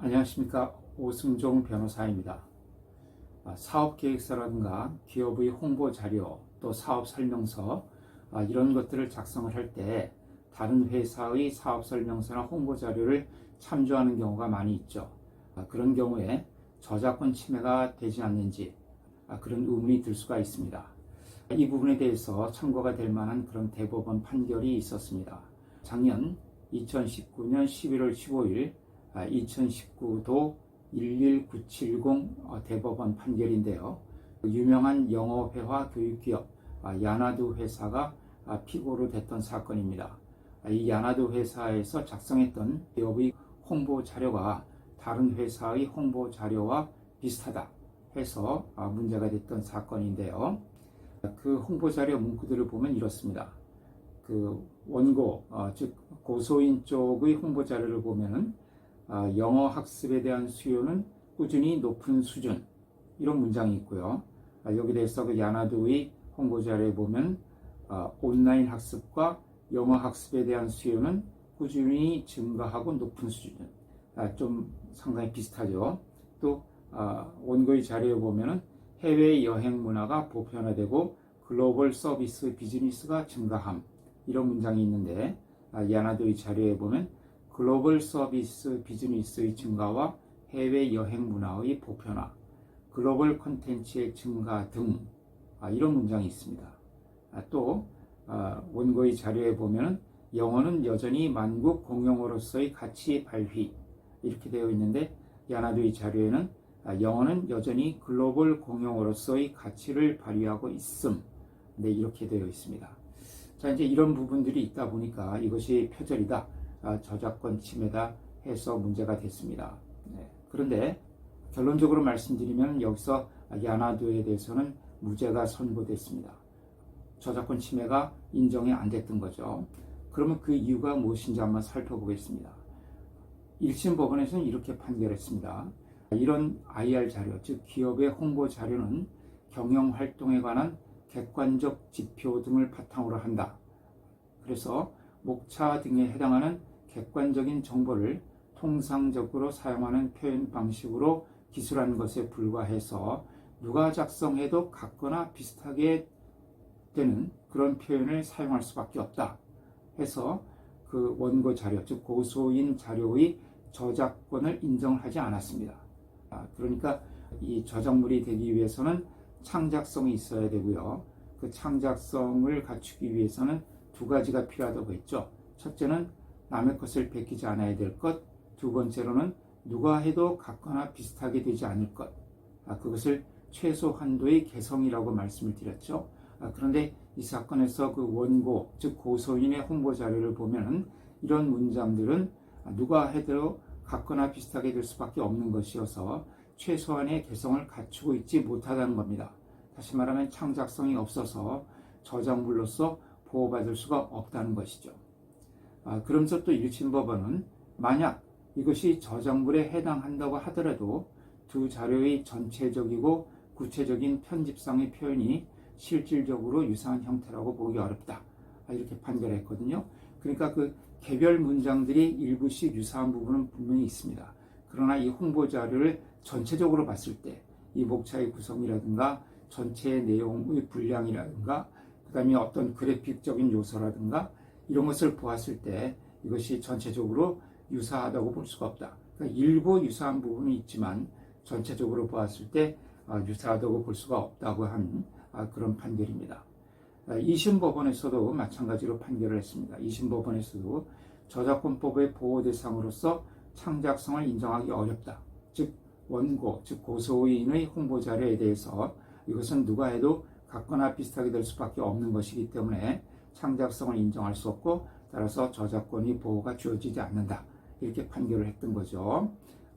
안녕하십니까. 오승종 변호사입니다. 사업계획서라든가 기업의 홍보 자료, 또 사업 설명서 이런 것들을 작성을 할 때 다른 회사의 사업 설명서나 홍보 자료를 참조하는 경우가 많이 있죠. 그런 경우에 저작권 침해가 되지 않는지 그런 의문이 들 수가 있습니다. 이 부분에 대해서 참고가 될 만한 그런 대법원 판결이 있었습니다. 작년 2019년 11월 15일 2019도 11970 대법원 판결인데요. 유명한 영어회화 교육기업 야나두 회사가 피고로 됐던 사건입니다. 이 야나두 회사에서 작성했던 기업의 홍보 자료가 다른 회사의 홍보 자료와 비슷하다 해서 문제가 됐던 사건인데요. 그 홍보 자료 문구들을 보면 이렇습니다. 그 원고, 즉 고소인 쪽의 홍보 자료를 보면은 영어 학습에 대한 수요는 꾸준히 높은 수준, 이런 문장이 있고요. 여기 대해서 그 야나두의 홍보 자료에 보면 온라인 학습과 영어 학습에 대한 수요는 꾸준히 증가하고 높은 수준, 좀 상당히 비슷하죠. 또 원고의 자료에 보면은 해외 여행 문화가 보편화되고 글로벌 서비스 비즈니스가 증가함, 이런 문장이 있는데 야나두의 자료에 보면 글로벌 서비스 비즈니스의 증가와 해외 여행 문화의 보편화, 글로벌 콘텐츠의 증가 등 이런 문장이 있습니다. 또 원고의 자료에 보면 영어는 여전히 만국 공용어로서의 가치 발휘, 이렇게 되어 있는데 야나두의 자료에는 영어는 여전히 글로벌 공용어로서의 가치를 발휘하고 있음, 네, 이렇게 되어 있습니다. 자, 이제 이런 부분들이 있다 보니까 이것이 표절이다, 저작권 침해다 해서 문제가 됐습니다. 네. 그런데 결론적으로 말씀드리면 여기서 야나두에 대해서는 무죄가 선고됐습니다. 저작권 침해가 인정이 안 됐던 거죠. 그러면 그 이유가 무엇인지 한번 살펴보겠습니다. 1심 법원에서는 이렇게 판결했습니다. 이런 IR 자료, 즉 기업의 홍보 자료는 경영 활동에 관한 객관적 지표 등을 바탕으로 한다. 그래서 목차 등에 해당하는 객관적인 정보를 통상적으로 사용하는 표현 방식으로 기술한 것에 불과해서 누가 작성해도 같거나 비슷하게 되는 그런 표현을 사용할 수밖에 없다 해서 그 원고 자료, 즉 고소인 자료의 저작권을 인정하지 않았습니다. 그러니까 이 저작물이 되기 위해서는 창작성이 있어야 되고요. 그 창작성을 갖추기 위해서는 두 가지가 필요하다고 했죠. 첫째는 남의 것을 베끼지 않아야 될 것, 두 번째로는 누가 해도 같거나 비슷하게 되지 않을 것, 그것을 최소 한도의 개성이라고 말씀을 드렸죠. 그런데 이 사건에서 그 원고, 즉 고소인의 홍보 자료를 보면 이런 문장들은 누가 해도 같거나 비슷하게 될 수밖에 없는 것이어서 최소한의 개성을 갖추고 있지 못하다는 겁니다. 다시 말하면 창작성이 없어서 저작물로서 보호받을 수가 없다는 것이죠. 그러면서 또 1심 법원은 만약 이것이 저작물에 해당한다고 하더라도 두 자료의 전체적이고 구체적인 편집상의 표현이 실질적으로 유사한 형태라고 보기 어렵다, 이렇게 판결했거든요. 그러니까 그 개별 문장들이 일부씩 유사한 부분은 분명히 있습니다. 그러나 이 홍보 자료를 전체적으로 봤을 때 이 목차의 구성이라든가 전체 내용의 분량이라든가 그 다음에 어떤 그래픽적인 요소라든가 이런 것을 보았을 때 이것이 전체적으로 유사하다고 볼 수가 없다. 그러니까 일부 유사한 부분이 있지만 전체적으로 보았을 때 유사하다고 볼 수가 없다고 한 그런 판결입니다. 2심 법원에서도 마찬가지로 판결을 했습니다. 2심 법원에서도 저작권법의 보호 대상으로서 창작성을 인정하기 어렵다. 즉 원고, 즉 고소인의 홍보 자료에 대해서 이것은 누가 해도 같거나 비슷하게 될 수밖에 없는 것이기 때문에 창작성을 인정할 수 없고 따라서 저작권의 보호가 주어지지 않는다, 이렇게 판결을 했던 거죠.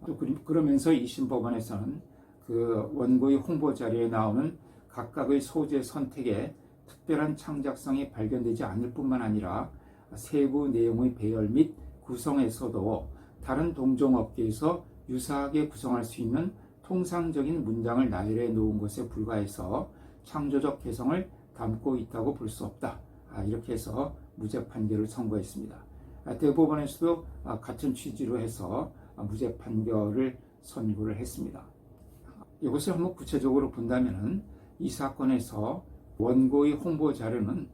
또 그러면서 2심 법원에서는 그 원고의 홍보 자료에 나오는 각각의 소재 선택에 특별한 창작성이 발견되지 않을 뿐만 아니라 세부 내용의 배열 및 구성에서도 다른 동종업계에서 유사하게 구성할 수 있는 통상적인 문장을 나열해 놓은 것에 불과해서 창조적 개성을 담고 있다고 볼 수 없다, 이렇게 해서 무죄 판결을 선고했습니다. 대법원에서도 같은 취지로 해서 무죄 판결을 선고를 했습니다. 이것을 한번 구체적으로 본다면 이 사건에서 원고의 홍보 자료는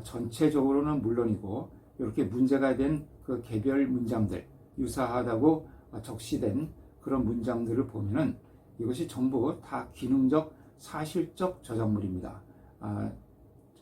전체적으로는 물론이고 이렇게 문제가 된 그 개별 문장들, 유사하다고 적시된 그런 문장들을 보면은 이것이 전부 다 기능적 사실적 저작물입니다.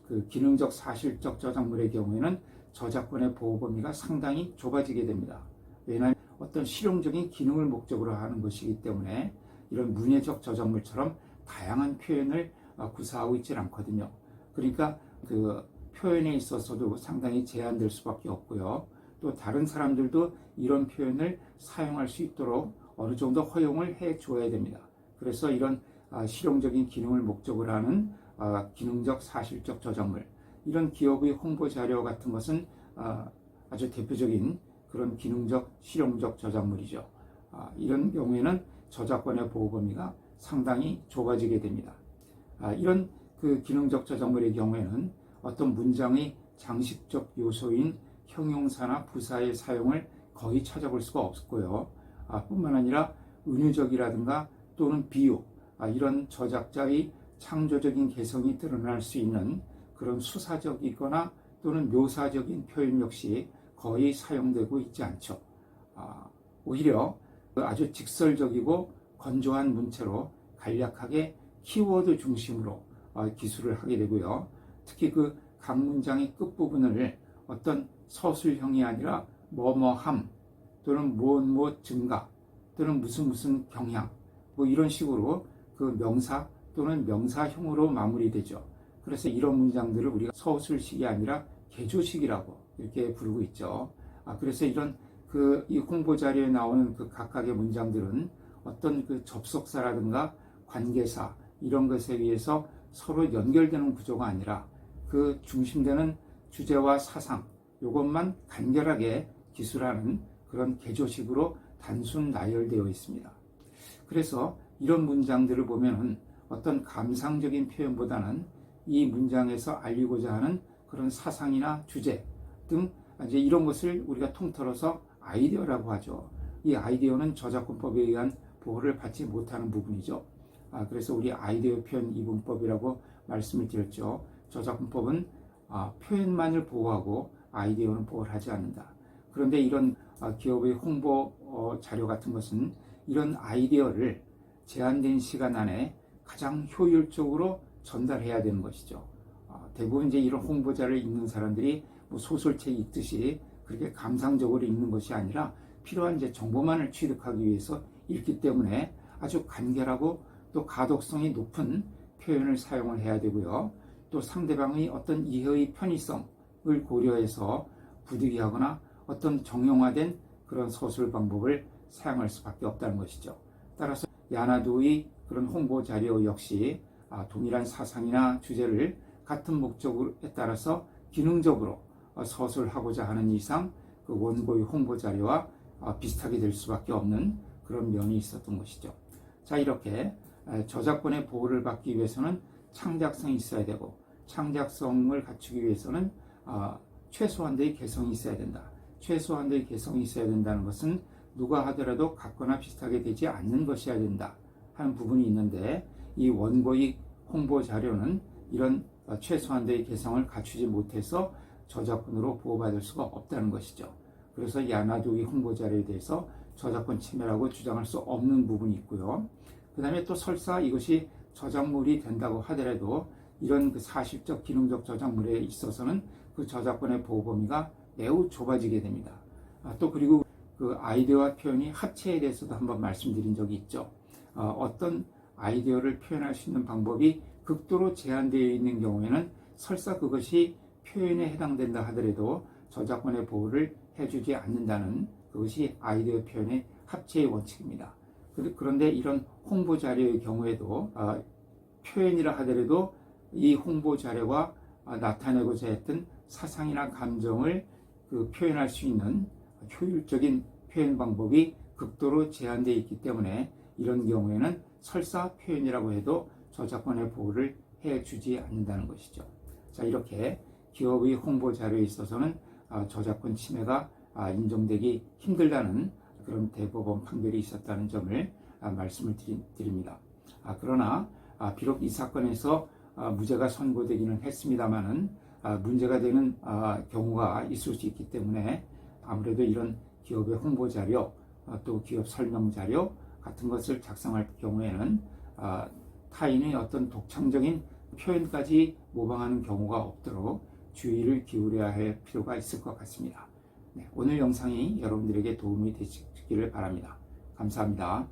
그 기능적 사실적 저작물의 경우에는 저작권의 보호 범위가 상당히 좁아지게 됩니다. 왜냐하면 어떤 실용적인 기능을 목적으로 하는 것이기 때문에 이런 문예적 저작물처럼 다양한 표현을 구사하고 있지 않거든요. 그러니까 그 표현에 있어서도 상당히 제한될 수밖에 없고요. 또 다른 사람들도 이런 표현을 사용할 수 있도록 어느 정도 허용을 해 줘야 됩니다. 그래서 이런 실용적인 기능을 목적으로 하는 기능적 사실적 저작물, 이런 기업의 홍보 자료 같은 것은 아주 대표적인 그런 기능적 실용적 저작물이죠. 이런 경우에는 저작권의 보호 범위가 상당히 좁아지게 됩니다. 이런 그 기능적 저작물의 경우에는 어떤 문장의 장식적 요소인 형용사나 부사의 사용을 거의 찾아볼 수가 없고요. 뿐만 아니라 은유적이라든가 또는 비유, 이런 저작자의 창조적인 개성이 드러날 수 있는 그런 수사적이거나 또는 묘사적인 표현 역시 거의 사용되고 있지 않죠. 오히려 아주 직설적이고 건조한 문체로 간략하게 키워드 중심으로 기술을 하게 되고요. 특히 그 각 문장의 끝부분을 어떤 서술형이 아니라 뭐뭐함 또는 무엇 증가 또는 무슨 경향 이런 식으로 그 명사 또는 명사형으로 마무리되죠. 그래서 이런 문장들을 우리가 서술식이 아니라 개조식이라고 이렇게 부르고 있죠. 그래서 이런 이 홍보 자료에 나오는 그 각각의 문장들은 어떤 그 접속사라든가 관계사 이런 것에 의해서 서로 연결되는 구조가 아니라 그 중심되는 주제와 사상 이것만 간결하게 기술하는 그런 개조식으로 단순 나열되어 있습니다. 그래서 이런 문장들을 보면은 어떤 감상적인 표현보다는 이 문장에서 알리고자 하는 그런 사상이나 주제 등 이제 이런 것을 우리가 통틀어서 아이디어라고 하죠. 이 아이디어는 저작권법에 의한 보호를 받지 못하는 부분이죠. 그래서 우리 아이디어 표현 이분법이라고 말씀을 드렸죠. 저작권법은 표현만을 보호하고 아이디어는 보호를 하지 않는다. 그런데 이런 기업의 홍보 자료 같은 것은 이런 아이디어를 제한된 시간 안에 가장 효율적으로 전달해야 되는 것이죠. 대부분 이제 이런 홍보자를 읽는 사람들이 뭐 소설책 읽듯이 그렇게 감상적으로 읽는 것이 아니라 필요한 이제 정보만을 취득하기 위해서 읽기 때문에 아주 간결하고 또 가독성이 높은 표현을 사용을 해야 되고요. 또 상대방의 어떤 이해의 편의성을 고려해서 부득이하거나 어떤 정형화된 그런 서술 방법을 사용할 수밖에 없다는 것이죠. 따라서 야나두의 그런 홍보 자료 역시 동일한 사상이나 주제를 같은 목적에 따라서 기능적으로 서술하고자 하는 이상 그 원고의 홍보 자료와 비슷하게 될 수밖에 없는 그런 면이 있었던 것이죠. 자, 이렇게 저작권의 보호를 받기 위해서는 창작성이 있어야 되고 창작성을 갖추기 위해서는 최소한도의 개성이 있어야 된다. 최소한도의 개성이 있어야 된다는 것은 누가 하더라도 같거나 비슷하게 되지 않는 것이어야 된다 하는 부분이 있는데 이 원고의 홍보 자료는 이런 최소한도의 개성을 갖추지 못해서 저작권으로 보호받을 수가 없다는 것이죠. 그래서 야나두의 홍보 자료에 대해서 저작권 침해라고 주장할 수 없는 부분이 있고요. 그 다음에 또 설사 이것이 저작물이 된다고 하더라도 이런 그 사실적 기능적 저작물에 있어서는 그 저작권의 보호 범위가 매우 좁아지게 됩니다. 또 그리고 그 아이디어와 표현이 합체에 대해서도 한번 말씀드린 적이 있죠. 어떤 아이디어를 표현할 수 있는 방법이 극도로 제한되어 있는 경우에는 설사 그것이 표현에 해당된다 하더라도 저작권의 보호를 해주지 않는다는 그것이 아이디어 표현의 합체의 원칙입니다. 그런데 이런 홍보 자료의 경우에도 표현이라 하더라도 이 홍보 자료가 나타내고자 했던 사상이나 감정을 표현할 수 있는 효율적인 표현 방법이 극도로 제한되어 있기 때문에 이런 경우에는 설사 표현이라고 해도 저작권의 보호를 해주지 않는다는 것이죠. 자, 이렇게 기업의 홍보 자료에 있어서는 저작권 침해가 인정되기 힘들다는 그런 대법원 판결이 있었다는 점을 말씀을 드립니다. 그러나 비록 이 사건에서 무죄가 선고되기는 했습니다마는 문제가 되는 경우가 있을 수 있기 때문에 아무래도 이런 기업의 홍보 자료, 또 기업 설명 자료 같은 것을 작성할 경우에는 타인의 어떤 독창적인 표현까지 모방하는 경우가 없도록 주의를 기울여야 할 필요가 있을 것 같습니다. 네, 오늘 영상이 여러분들에게 도움이 되시기를 바랍니다. 감사합니다.